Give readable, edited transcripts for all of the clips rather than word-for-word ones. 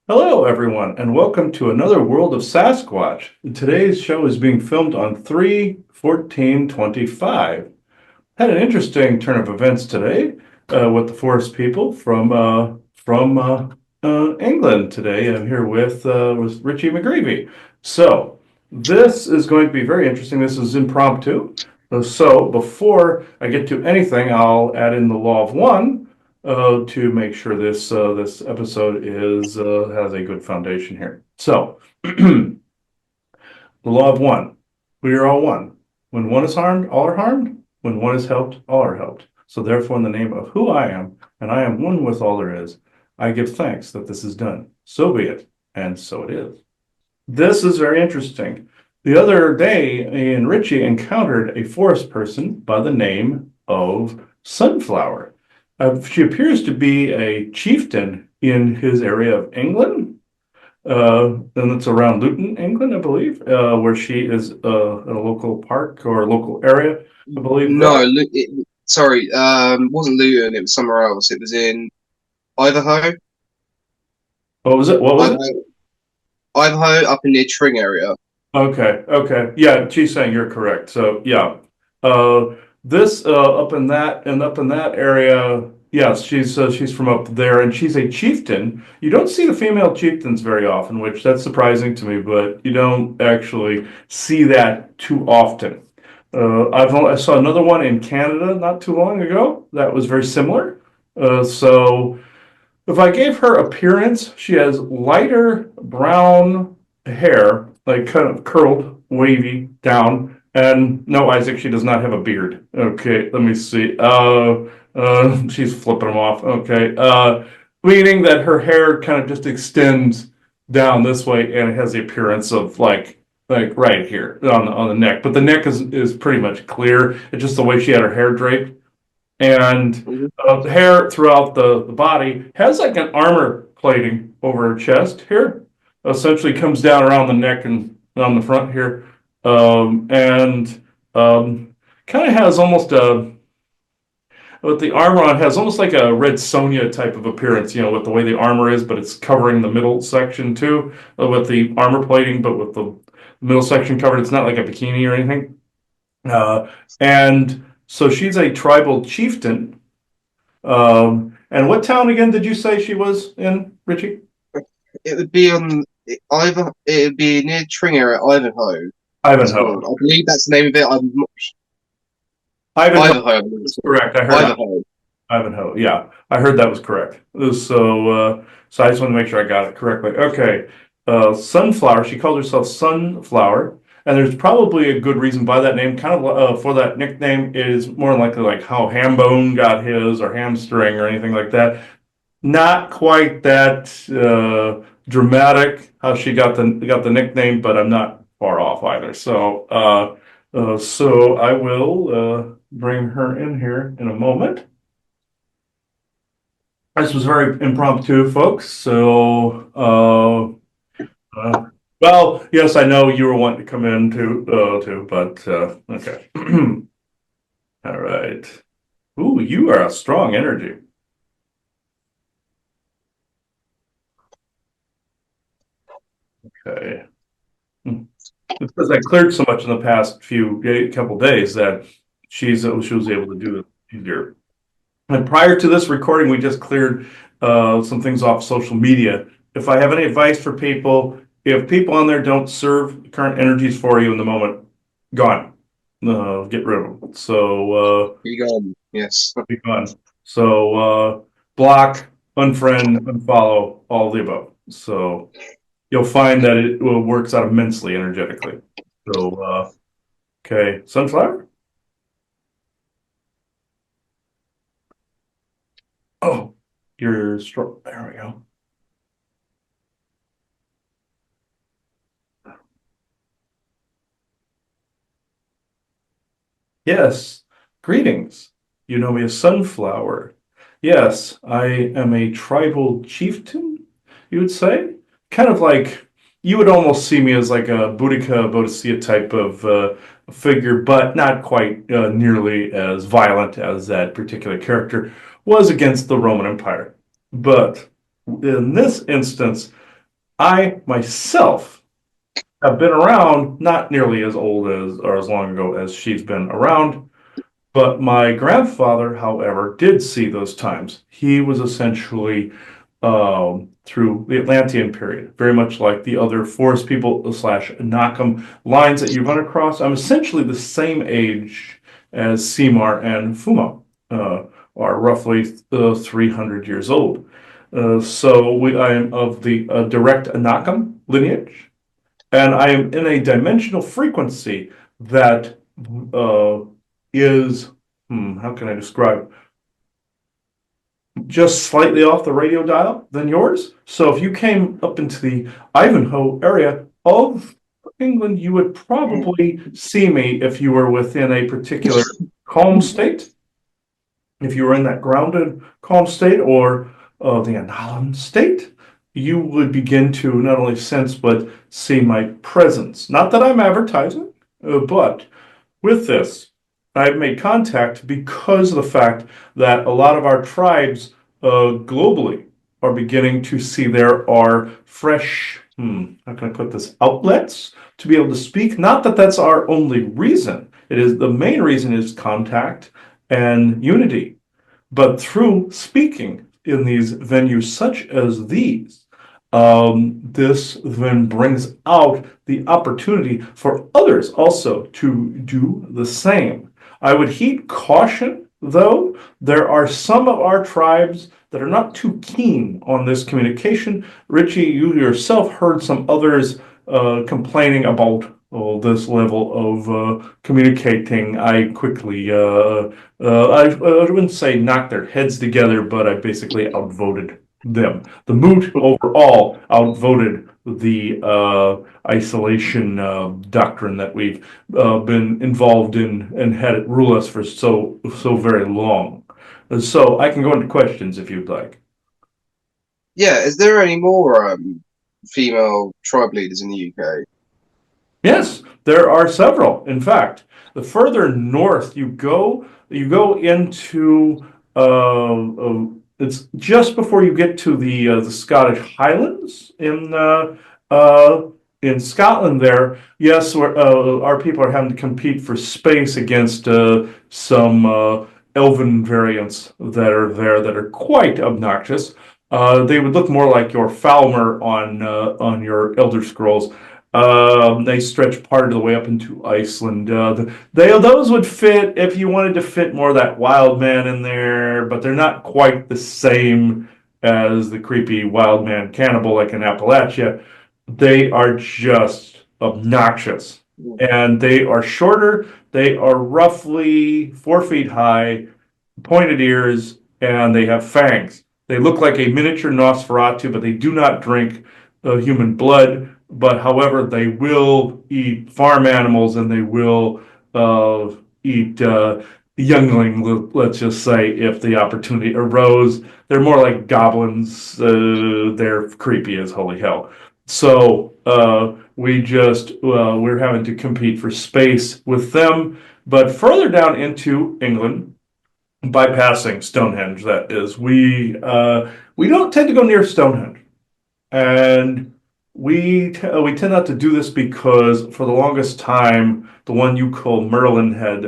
Hello, everyone, and welcome to another World of Sasquatch. Today's show is being filmed on 3/14/25. Had an interesting turn of events today with the forest people from England today. I'm here with Richie McGreevy. So this is going to be very interesting. This is impromptu. So before I get to anything, I'll add in the law of one to make sure this episode is has a good foundation here. So the law of one: we are all one. When one is harmed, all are harmed. When one is helped, all are helped. So therefore, in the name of who I am, and I am one with all there is, I give thanks that this is done. So be it, and so it is. This is very interesting. The other day, Ian Ritchie encountered a forest person by the name of Sunflower. She appears to be a chieftain in his area of England, and it's around Luton, England, I believe, where she is in a local park or local area, I believe No, there. sorry, wasn't Luton. It was somewhere else. It was in Idaho, What was it? What was it? Idaho, Idaho, up in near Tring area. Okay, okay. Yeah, she's saying you're correct. So yeah. Uh this up in that area, yes, she's from up there and she's a chieftain. You don't see the female chieftains very often, which that's surprising to me, but you don't actually see that too often. I saw another one in Canada not too long ago that was very similar. So if I gave her appearance, she has lighter brown hair, like kind of curled, wavy down. And no, Isaac, she does not have a beard. Okay, let me see. She's flipping them off. Okay, meaning that her hair kind of just extends down this way, and it has the appearance of like right here on the neck. But the neck is pretty much clear. It's just the way she had her hair draped and Mhm. the hair throughout the body has like an armor plating over her chest here. Essentially comes down around the neck and on the front here. And kind of has almost with the armor on, has almost like a Red Sonja type of appearance, with the way the armor is, but it's covering the middle section too, with the armor plating, but with the middle section covered. It's not like a bikini or anything. And so she's a tribal chieftain. And what town again did you say she was in, Richie? It would be on either. It would be near Tring area, Idaho. It's called. Ivanhoe. I believe that's the name of it. Ivanhoe Idaho, I believe it's is called. correct. I heard Idaho. Ivanhoe. Yeah, I heard that was correct. So I just want to make sure I got it correctly. Okay. Sunflower. She called herself Sunflower, and there's probably a good reason by that name. Kind of for that nickname is more likely like how Hambone got his, or Hamstring, or anything like that. Not quite that dramatic how she got the nickname, but I'm not far off either. So I will bring her in here in a moment. This was very impromptu, folks. Well, yes, I know you were wanting to come in too, but okay. All right. Ooh, you are a strong energy. Okay. Because I cleared so much in the past couple days that she was able to do it easier. And prior to this recording, we just cleared some things off social media. If I have any advice for people, if people on there don't serve current energies for you in the moment, gone. Get rid of them. You go on. Yes. Be gone. Block, unfriend, unfollow, all of the above. So you'll find that it works out immensely energetically. Okay, sunflower. Oh, you're strong. There we go. Yes, greetings. You know me as Sunflower. Yes, I am a tribal chieftain, you would say. Kind of like you would almost see me as like a Boudica Bodicea type of figure, but not quite nearly as violent as that particular character was against the Roman Empire. But in this instance, I myself have been around, not nearly as old as or as long ago as she's been around, but my grandfather, however, did see those times. He was essentially through the Atlantean period, very much like the other forest people slash Anakim lines that you run across. I'm essentially the same age as Seymour and Fuma, are roughly 300 years old. I am of the direct Anakim lineage, and I am in a dimensional frequency that uh, is, how can I describe, just slightly off the radio dial than yours. So if you came up into the Ivanhoe area of England, you would probably see me if you were within a particular calm state. If you were in that grounded, calm state or the Annalan state, you would begin to not only sense but see my presence. Not that I'm advertising, but with this, I've made contact because of the fact that a lot of our tribes globally are beginning to see there are fresh, how can I put this, outlets to be able to speak. Not that that's our only reason. It is the main reason is contact and unity. But through speaking in these venues such as these, this then brings out the opportunity for others also to do the same. I would heed caution, though. There are some of our tribes that are not too keen on this communication. Richie, you yourself heard some others complaining about this level of communicating. I quickly, I wouldn't say knocked their heads together, but I basically outvoted them. The moot overall outvoted the isolation doctrine that we've been involved in and had it rule us for so very long. So I can go into questions if you'd like. Yeah, is there any more female tribe leaders in the UK? Yes, there are several. In fact, the further north you go into it's just before you get to the Scottish Highlands in Scotland. There, yes, our people are having to compete for space against some elven variants that are there that are quite obnoxious. They would look more like your Falmer on your Elder Scrolls. They stretch part of the way up into Iceland. Those would fit if you wanted to fit more of that wild man in there, but they're not quite the same as the creepy wild man cannibal like in Appalachia. They are just obnoxious, and they are shorter. They are roughly 4 feet high, pointed ears, and they have fangs. They look like a miniature Nosferatu, but they do not drink human blood. But however, they will eat farm animals and they will eat youngling, let's just say, if the opportunity arose. They're more like goblins. They're creepy as holy hell. So we're having to compete for space with them. But further down into England, bypassing Stonehenge, that is, we don't tend to go near Stonehenge. And we tend not to do this because for the longest time, the one you call Merlin had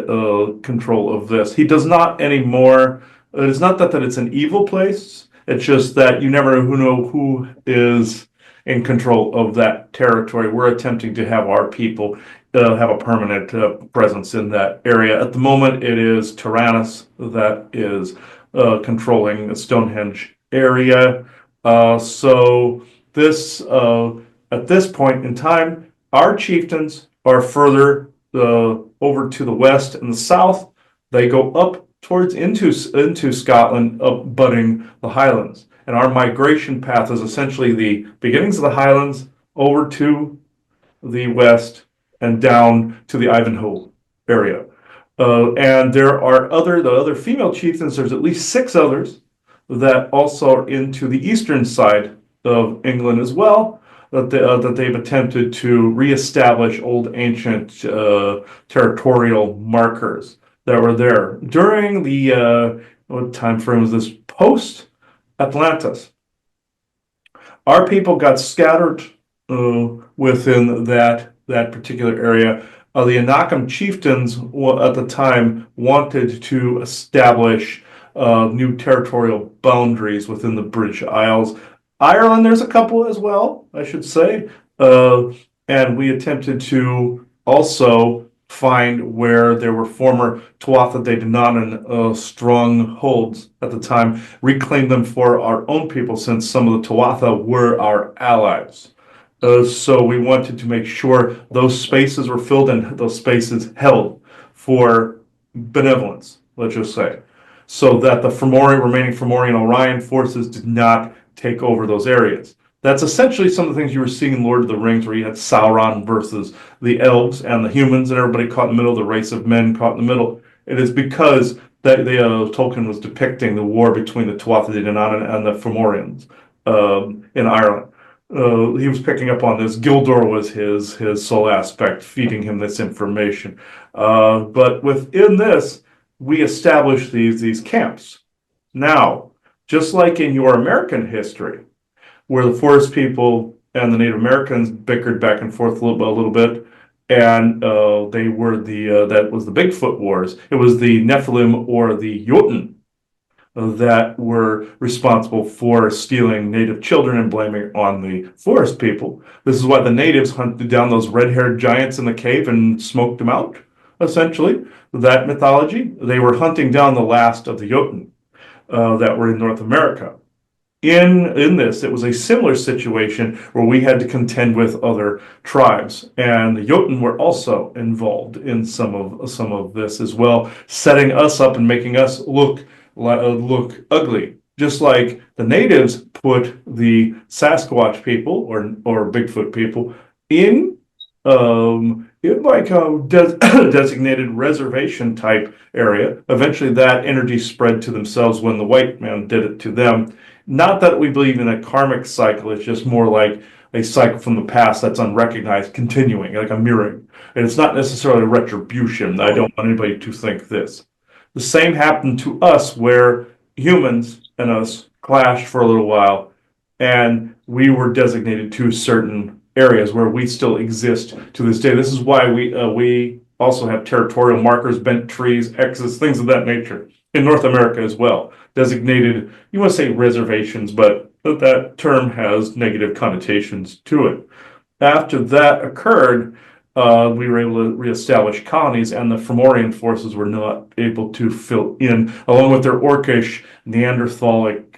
control of this. He does not anymore. It's not that it's an evil place. It's just that you never know who is in control of that territory. We're attempting to have our people have a permanent presence in that area. At the moment, it is Tyrannus that is controlling the Stonehenge area. So this at this point in time, our chieftains are further over to the west and the south. They go up towards into Scotland, up butting the Highlands. And our migration path is essentially the beginnings of the Highlands over to the west and down to the Ivanhoe area. And there are the other female chieftains. There's at least 6 others that also are into the eastern side of England as well. That they've attempted to reestablish old ancient territorial markers that were there during the what time frame was this? Post Atlantis. Our people got scattered within that particular area. The Anakim chieftains at the time wanted to establish new territorial boundaries within the British Isles. Ireland, there's a couple as well, I should say. Uh, and we attempted to also find where there were former Tuatha De Danann strongholds at the time, reclaim them for our own people since some of the Tuatha were our allies. So we wanted to make sure those spaces were filled and those spaces held for benevolence, let's just say, so that the remaining Fomorian Orion forces did not take over those areas. That's essentially some of the things you were seeing in Lord of the Rings, where you had Sauron versus the elves and the humans, and everybody caught in the middle, the race of men caught in the middle. It is because Tolkien was depicting the war between the Tuatha De Danann and the Fomorians in Ireland. He was picking up on this. Gildor was his sole aspect, feeding him this information. But within this, we established these camps. Now, just like in your American history, where the forest people and the Native Americans bickered back and forth a little bit, and they were that was the Bigfoot Wars. It was the Nephilim or the Jotun that were responsible for stealing native children and blaming it on the forest people. This is why the natives hunted down those red-haired giants in the cave and smoked them out, essentially. That mythology, they were hunting down the last of the Jotun that were in North America. In this, it was a similar situation where we had to contend with other tribes, and the Jotun were also involved in some of this as well, setting us up and making us look ugly. Just like the natives put the Sasquatch people or Bigfoot people in like a designated reservation type area. Eventually, that energy spread to themselves when the white man did it to them. Not that we believe in a karmic cycle, it's just more like a cycle from the past that's unrecognized, continuing, like a mirroring. And it's not necessarily a retribution. I don't want anybody to think this. The same happened to us, where humans and us clashed for a little while, and we were designated to certain areas where we still exist to this day. This is why we also have territorial markers, bent trees, X's, things of that nature in North America as well. Designated, you want to say reservations, but that term has negative connotations to it. After that occurred, we were able to reestablish colonies, and the Fomorian forces were not able to fill in, along with their orcish, Neanderthalic,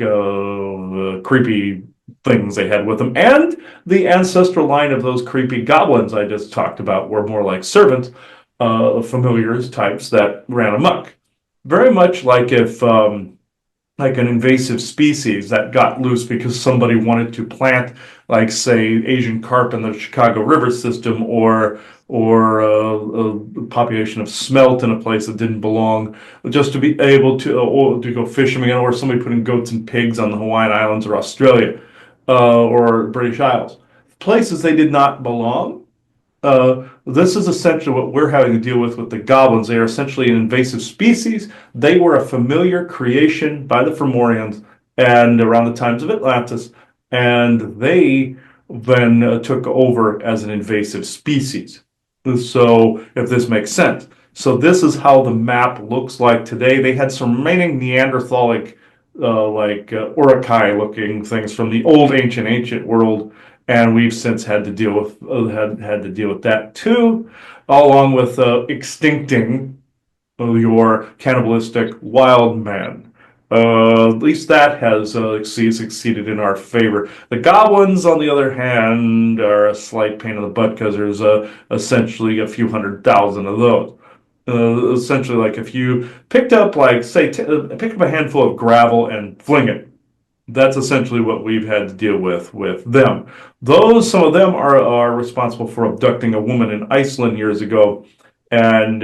creepy things they had with them. And the ancestral line of those creepy goblins I just talked about were more like servants, familiars types that ran amok. Very much like if like an invasive species that got loose because somebody wanted to plant, like, say, Asian carp in the Chicago River system, or a population of smelt in a place that didn't belong, just to be able to go fishing again, or somebody putting goats and pigs on the Hawaiian Islands or Australia or British Isles, places they did not belong. This is essentially what we're having to deal with the goblins. They are essentially an invasive species. They were a familiar creation by the Fomorians and around the times of Atlantis, and they then took over as an invasive species. So, if this makes sense. So, this is how the map looks like today. They had some remaining Neanderthalic, Urukai looking things from the old ancient world, and we've since had to deal with that too, along with extincting your cannibalistic wild man. At least that has succeeded in our favor. The goblins, on the other hand, are a slight pain in the butt because there's essentially a few 100,000 of those. Essentially, like if you picked up, like, say, pick up a handful of gravel and fling it. That's essentially what we've had to deal with them. Some of them are responsible for abducting a woman in Iceland years ago and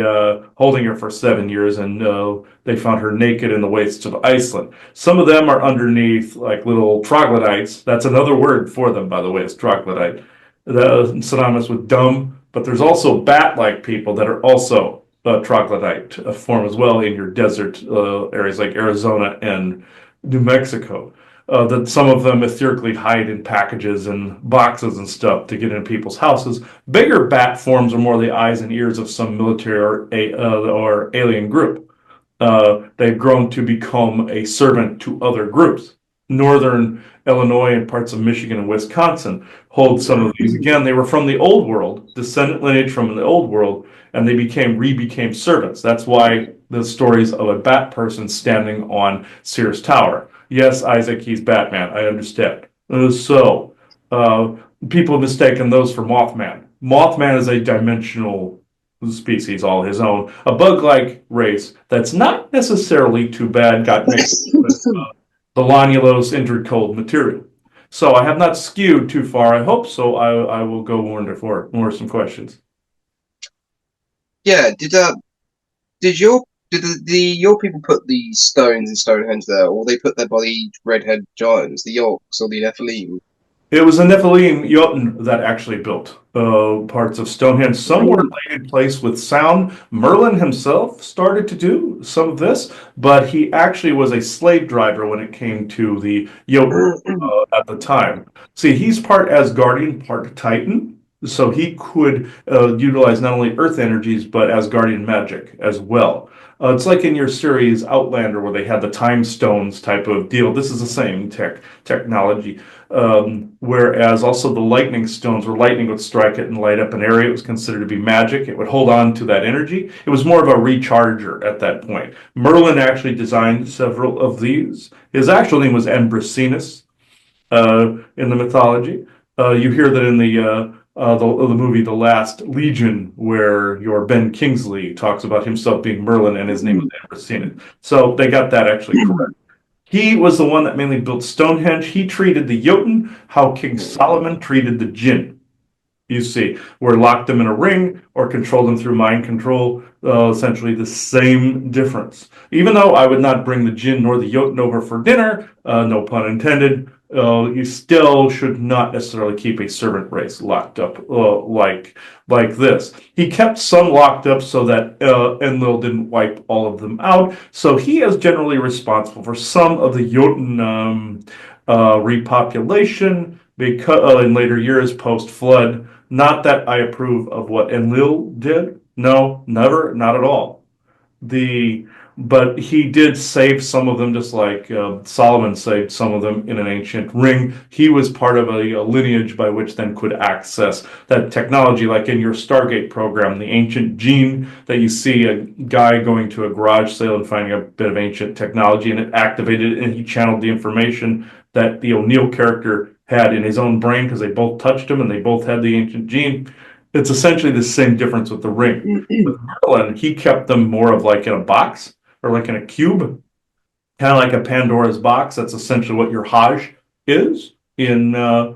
holding her for 7 years, and they found her naked in the wastes of Iceland. Some of them are underneath, like, little troglodytes. That's another word for them, by the way, it's troglodyte. Synonymous with dumb, but there's also bat-like people that are also troglodyte form as well in your desert areas like Arizona and New Mexico. that some of them etherically hide in packages and boxes and stuff to get into people's houses. Bigger bat forms are more the eyes and ears of some military or alien group. They've grown to become a servant to other groups. Northern Illinois and parts of Michigan and Wisconsin hold some of these. Again, they were from the old world, descendant lineage from the old world, and they became servants. That's why the stories of a bat person standing on Sears Tower. Yes, Isaac, he's Batman. I understand. Uh, people have mistaken those for Mothman. Mothman is a dimensional species all his own, a bug-like race that's not necessarily too bad, got mixed with the Lonulose entered cold material. So I have not skewed too far. I hope so. I will go more into more some questions. Yeah, did your people put the stones in Stonehenge there, or they put there by the redhead giants, the Yorks or the Nephilim? It was a Nephilim Jotun that actually built parts of Stonehenge. Some were laid in place with sound. Merlin himself started to do some of this, but he actually was a slave driver when it came to the Jotun at the time. See, he's part Asgardian, part Titan, so he could utilize not only Earth energies but Asgardian magic as well. It's like in your series Outlander, where they had the time stones type of deal. This is the same technology. Whereas also the lightning stones, where lightning would strike it and light up an area, it was considered to be magic. It would hold on to that energy. It was more of a recharger at that point. Merlin actually designed several of these. His actual name was Ambracinus in the mythology. You hear that in the movie The Last Legion, where your Ben Kingsley talks about himself being Merlin and his name was Ambracinus. So they got that actually correct. He was the one that mainly built Stonehenge. He treated the Jotun how King Solomon treated the Jinn. You see, where locked them in a ring or controlled them through mind control, essentially the same difference. Even though I would not bring the Jinn nor the Jotun over for dinner, no pun intended, you still should not necessarily keep a servant race locked up like this. He kept some locked up so that Enlil didn't wipe all of them out. So he is generally responsible for some of the Jotun repopulation because in later years post flood. Not that I approve of what Enlil did. No, never, not at all. The But he did save some of them, just like Solomon saved some of them in an ancient ring. He was part of a lineage by which then could access that technology, like in your Stargate program, the ancient gene that you see a guy going to a garage sale and finding a bit of ancient technology, and it activated it, and he channeled the information that the O'Neill character had in his own brain because they both touched him and they both had the ancient gene. It's essentially the same difference with the ring. With Merlin, he kept them more of like in a box or like in a cube, kind of like a Pandora's box. That's essentially what your Hajj is uh,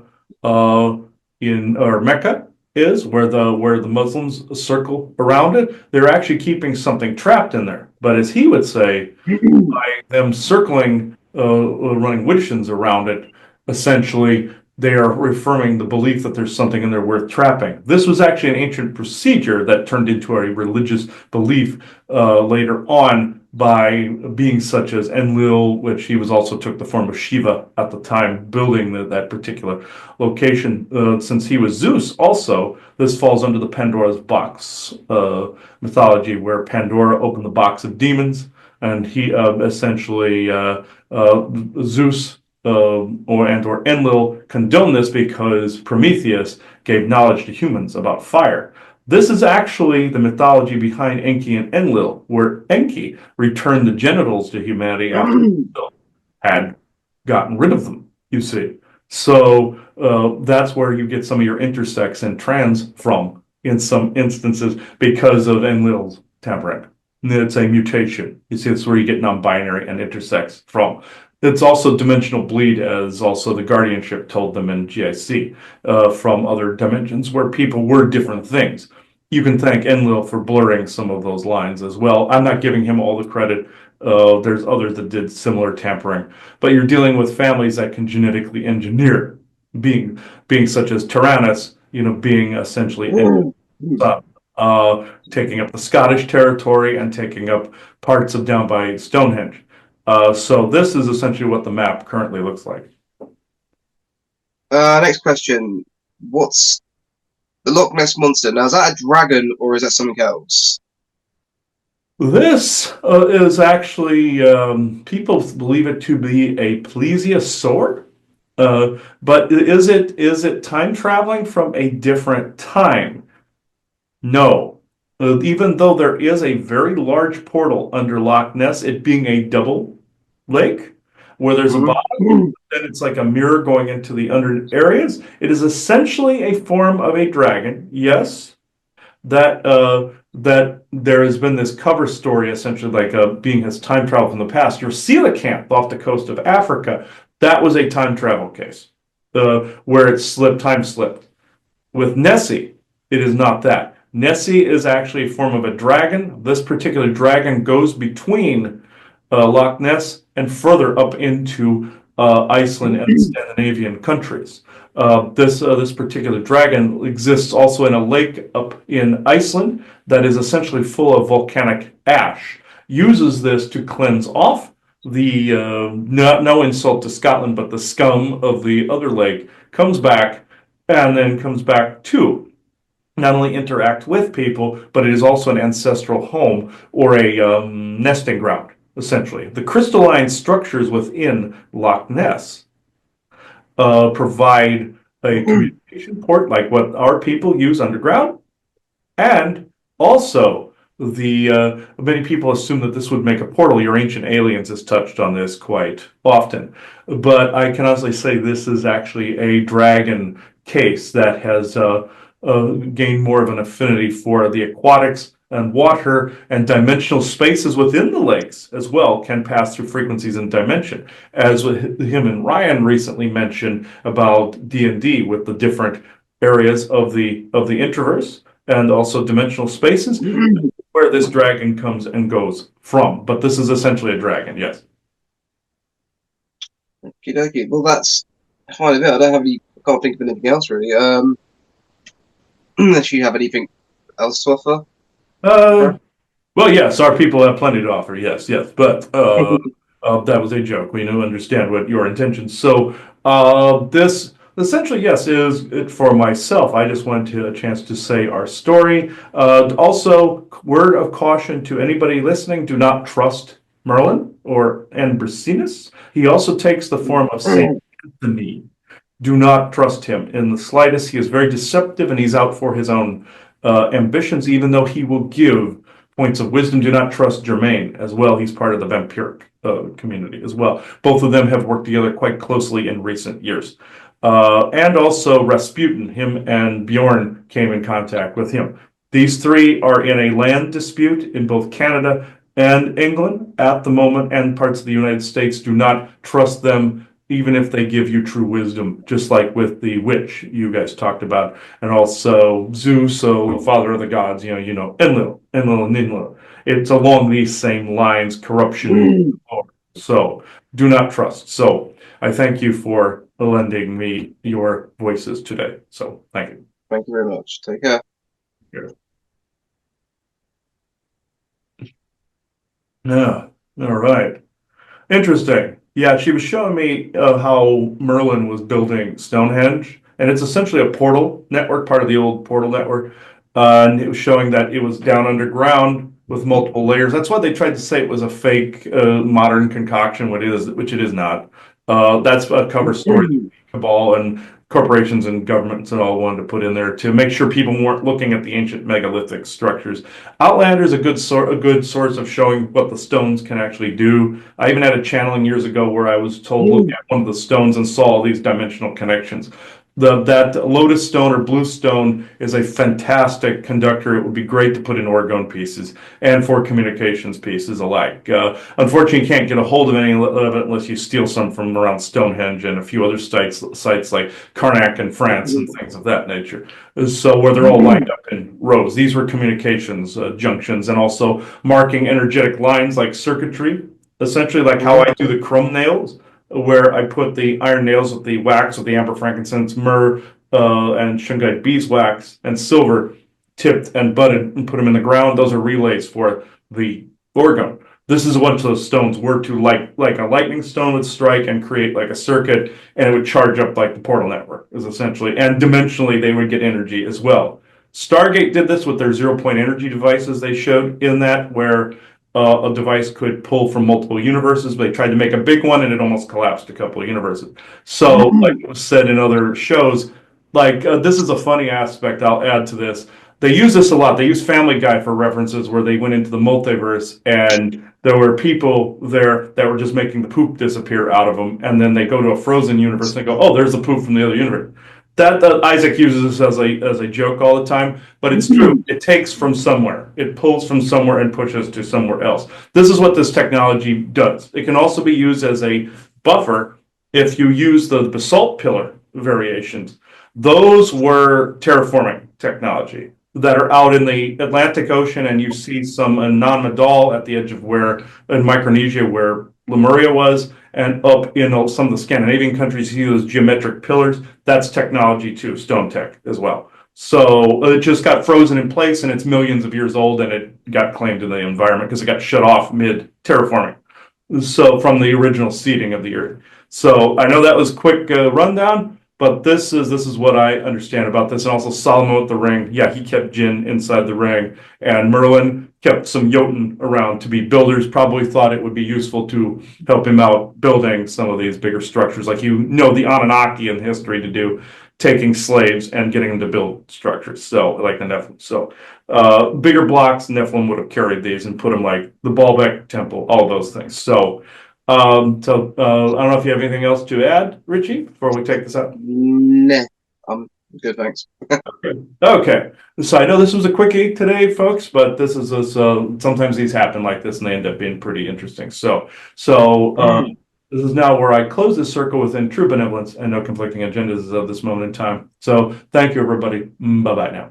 in or Mecca is, where the Muslims circle around it. They're actually keeping something trapped in there. But as he would say, by them circling, running widgeons around it, essentially they are reaffirming the belief that there's something in there worth trapping. This was actually an ancient procedure that turned into a religious belief later on by beings such as Enlil, which he was also took the form of Shiva at the time, building that particular location. Since he was Zeus, also this falls under the Pandora's box mythology, where Pandora opened the box of demons, and he essentially Zeus or Enlil condoned this because Prometheus gave knowledge to humans about fire. This is actually the mythology behind Enki and Enlil, where Enki returned the genitals to humanity after Enlil had gotten rid of them, you see. So that's where you get some of your intersex and trans from in some instances because of Enlil's tampering. It's a mutation. You see, it's where you get non-binary and intersex from. It's also dimensional bleed, as also the guardianship told them in GIC, from other dimensions where people were different things. You can thank Enlil for blurring some of those lines as well. I'm not giving him all the credit. There's others that did similar tampering, but you're dealing with families that can genetically engineer being such as Tyrannus, being essentially son, taking up the Scottish territory and taking up parts of down by Stonehenge. So this is essentially what the map currently looks like. Next question. What's the Loch Ness Monster? Now, is that a dragon or is that something else? This is actually, people believe it to be a plesiosaur. But is it time traveling from a different time? No. Even though there is a very large portal under Loch Ness, it being a double lake, where there's a bottom, Mhm. then it's like a mirror going into the under areas. It is essentially a form of a dragon, yes, that there has been this cover story essentially like a being has time traveled from the past. Your coelacanth off the coast of Africa, that was a time travel case, where it slipped, time slipped. With Nessie, it is not that. Nessie is actually a form of a dragon. This particular dragon goes between Loch Ness and further up into Iceland and Scandinavian countries. This particular dragon exists also in a lake up in Iceland that is essentially full of volcanic ash. Uses this to cleanse off the no insult to Scotland, but the scum of the other lake comes back and then comes back to not only interact with people, but it is also an ancestral home or a nesting ground, essentially. The crystalline structures within Loch Ness provide a communication port like what our people use underground, and also the many people assume that this would make a portal. Your Ancient Aliens has touched on this quite often, but I can honestly say this is actually a dragon case that has gained more of an affinity for the aquatics and water and dimensional spaces within the lakes as well can pass through frequencies and dimension, as him and Ryan recently mentioned about D&D with the different areas of the introverse and also dimensional spaces where this dragon comes and goes from. But this is essentially a dragon, yes. Okie dokie. Well, that's kind of it. I don't have any. I can't think of anything else really. Unless you have anything else to offer. Uh, well, yes, our people have plenty to offer. Yes, yes, but that was a joke. We do understand what your intentions. So this essentially, yes, is it for myself. I just wanted a chance to say our story. Also, word of caution to anybody listening: do not trust Merlin or Ambracinus. He also takes the form of Saint Anthony. Do not trust him in the slightest. He is very deceptive and he's out for his own ambitions, even though he will give points of wisdom. Do not trust Germain as well. He's part of the vampiric community as well. Both of them have worked together quite closely in recent years. And also Rasputin, him and Bjorn came in contact with him. These three are in a land dispute in both Canada and England at the moment, and parts of the United States. Do not trust them even if they give you true wisdom, just like with the witch you guys talked about, and also Zeus, so the father of the gods, Enlil, Enlil, and Ninlil. It's along these same lines, corruption. So do not trust. So I thank you for lending me your voices today. So thank you. Thank you very much. Take care. Here. Yeah. All right. Interesting. Yeah, she was showing me how Merlin was building Stonehenge, and it's essentially a portal network, part of the old portal network. And it was showing that it was down underground with multiple layers. That's why they tried to say it was a fake modern concoction, which it is not. That's a cover story that Cabal and corporations and governments and all wanted to put in there to make sure people weren't looking at the ancient megalithic structures. Outlander is a good source of showing what the stones can actually do. I even had a channeling years ago where I was told look at one of the stones and saw all these dimensional connections. That lotus stone or blue stone is a fantastic conductor. It would be great to put in orgone pieces and for communications pieces alike. Unfortunately, you can't get a hold of any of it unless you steal some from around Stonehenge and a few other sites like Karnak in France and things of that nature. So where they're all lined up in rows. These were communications junctions and also marking energetic lines like circuitry, essentially like how I do the chrome nails, where I put the iron nails with the wax with the amber, frankincense, myrrh, and shungite beeswax and silver tipped and budded and put them in the ground. Those are relays for the orgone. This is what those stones were to, like a lightning stone would strike and create like a circuit, and it would charge up like the portal network, is essentially. And dimensionally, they would get energy as well. Stargate did this with their 0 point energy devices they showed in that, where a device could pull from multiple universes. But they tried to make a big one, and it almost collapsed a couple of universes. So, like it was said in other shows, like this is a funny aspect I'll add to this. They use this a lot. They use Family Guy for references where they went into the multiverse and there were people there that were just making the poop disappear out of them, and then they go to a frozen universe and they go, "Oh, there's the poop from the other universe." That Isaac uses this as a joke all the time, but it's true. It takes from somewhere, it pulls from somewhere and pushes to somewhere else. This is what this technology does. It can also be used as a buffer if you use the basalt pillar variations. Those were terraforming technology that are out in the Atlantic Ocean, and you see some non-Madal at the edge of where in Micronesia, where Lemuria was, and up in some of the Scandinavian countries, you see those geometric pillars. That's technology too, stone tech as well. So it just got frozen in place, and it's millions of years old, and it got claimed in the environment because it got shut off mid terraforming. So from the original seeding of the Earth. So I know that was a quick rundown, but this is what I understand about this. And also Solomon with the ring. Yeah, he kept Jin inside the ring, and Merlin kept some Jotun around to be builders. Probably thought it would be useful to help him out building some of these bigger structures, like the Anunnaki in history to do, taking slaves and getting them to build structures. So like the Nephilim. So bigger blocks, Nephilim would have carried these and put them like the Baalbek Temple, all those things. So, I don't know if you have anything else to add, Richie, before we take this out. Nah, I'm good, thanks. Okay, so I know this was a quickie today, folks, but this is sometimes these happen like this, and they end up being pretty interesting. So this is now where I close this circle within true benevolence and no conflicting agendas of this moment in time. So thank you, everybody. Bye bye now.